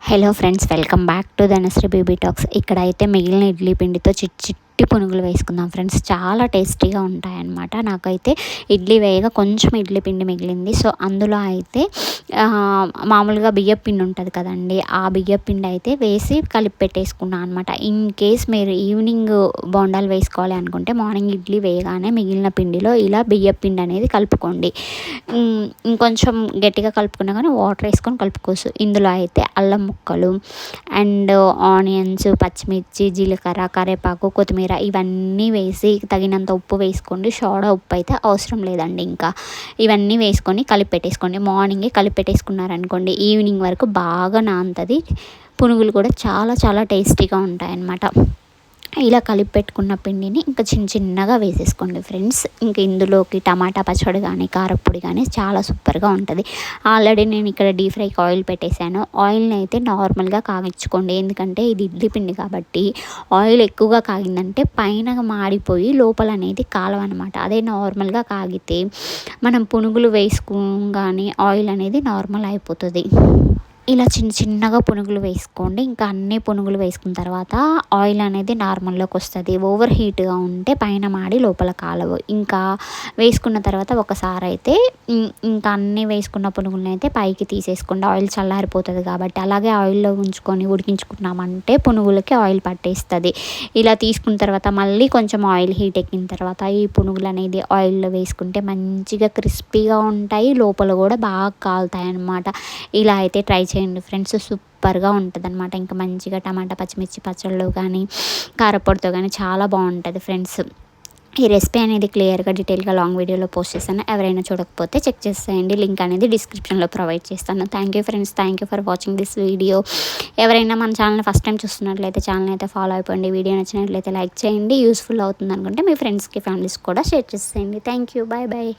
Hello friends, welcome back to Dhanashree baby talks. ఇక్కడైతే మిగిలిన ఇడ్లీ పిండితో చిట్టి పునుగులు వేసుకుందాం ఫ్రెండ్స్. చాలా టేస్టీగా ఉంటాయన్నమాట. నాకైతే ఇడ్లీ వేయగా కొంచెం ఇడ్లీ పిండి మిగిలింది. సో అందులో అయితే మామూలుగా బియ్యం పిండి ఉంటుంది కదండి, ఆ బియ్యం పిండి అయితే వేసి కలిపి పెట్టేసుకున్నాను అనమాట. ఇన్ కేస్ మీరు ఈవినింగ్ బోండాలు వేసుకోవాలి అనుకుంటే మార్నింగ్ ఇడ్లీ వేయగానే మిగిలిన పిండిలో ఇలా బియ్యం పిండి అనేది కలుపుకోండి. ఇంకొంచెం గట్టిగా కలుపుకున్నా కానీ వాటర్ వేసుకొని కలుపుకోవచ్చు. ఇందులో అయితే అల్లం ముక్కలు అండ్ ఆనియన్స్, పచ్చిమిర్చి, జీలకర్ర, కరివేపాకు, కొత్తిమీర ఇవన్నీ వేసి తగినంత ఉప్పు వేసుకోండి. సోడా ఉప్పు అయితే అవసరం లేదండి. ఇంకా ఇవన్నీ వేసుకొని కలిపి పెట్టేసుకోండి. మార్నింగే కలిపి పెట్టేసుకున్నారనుకోండి, ఈవినింగ్ వరకు బాగా నానుతుంది. పునుగులు కూడా చాలా చాలా టేస్టీగా ఉంటాయన్నమాట. ఇలా కలిపి పెట్టుకున్న పిండిని ఇంకా చిన్నగా వేసేసుకోండి ఫ్రెండ్స్. ఇంక ఇందులోకి టమాటా పచ్చడి కానీ కారపొడి కానీ చాలా సూపర్గా ఉంటుంది. ఆల్రెడీ నేను ఇక్కడ డీప్ ఫ్రైకి ఆయిల్ పెట్టేశాను. ఆయిల్ని అయితే నార్మల్గా కాగించుకోండి, ఎందుకంటే ఇది ఇడ్లీ పిండి కాబట్టి ఆయిల్ ఎక్కువగా కాగిందంటే పైన మాడిపోయి లోపల అనేది కాలవన్నమాట. అదే నార్మల్గా కాగితే మనం పునుగులు వేసుకోగానే ఆయిల్ అనేది నార్మల్ అయిపోతుంది. ఇలా చిన్నగా పునుగులు వేసుకోండి. ఇంకా అన్ని పునుగులు వేసుకున్న తర్వాత ఆయిల్ అనేది నార్మల్లోకి వస్తుంది. ఓవర్ హీట్గా ఉంటే పైన మాడి లోపల కాలవు. ఇంకా వేసుకున్న తర్వాత ఒకసారి అయితే ఇంకా అన్నీ వేసుకున్న పునుగులను అయితే పైకి తీసేసుకోండి. ఆయిల్ చల్లారిపోతుంది కాబట్టి. అలాగే ఆయిల్లో ఉంచుకొని ఉడికించుకున్నామంటే పునుగులకి ఆయిల్ పట్టేస్తుంది. ఇలా తీసుకున్న తర్వాత మళ్ళీ కొంచెం ఆయిల్ హీట్ ఎక్కిన తర్వాత ఈ పునుగులు అనేది ఆయిల్లో వేసుకుంటే మంచిగా క్రిస్పీగా ఉంటాయి, లోపల కూడా బాగా కాలుతాయి అన్నమాట. ఇలా అయితే ట్రై చేయండి ఫ్రెండ్స్. సూపర్గా ఉంటుంది అనమాట. ఇంకా మంచిగా టమాటా పచ్చిమిర్చి పచ్చళ్ళు కానీ కారపొడితో కానీ చాలా బాగుంటుంది ఫ్రెండ్స్. ఈ రెసిపీ అనేది క్లియర్గా డీటెయిల్గా లాంగ్ వీడియోలో పోస్ట్ చేస్తాను. ఎవరైనా చూడకపోతే చెక్ చేసేయండి. లింక్ అనేది డిస్క్రిప్షన్లో ప్రొవైడ్ చేస్తాను. Thank you friends, thank you for watching this video. ఎవరైనా మన ఛానల్ ఫస్ట్ టైం చూస్తున్నట్లయితే ఛానల్ అయితే ఫాలో అయిపోండి. వీడియో నచ్చినట్లయితే లైక్ చేయండి. యూస్ఫుల్ అవుతుంది అనుకుంటే మీ ఫ్రెండ్స్కి ఫ్యామిలీస్కి కూడా షేర్ చేసేయండి. Thank you, bye bye.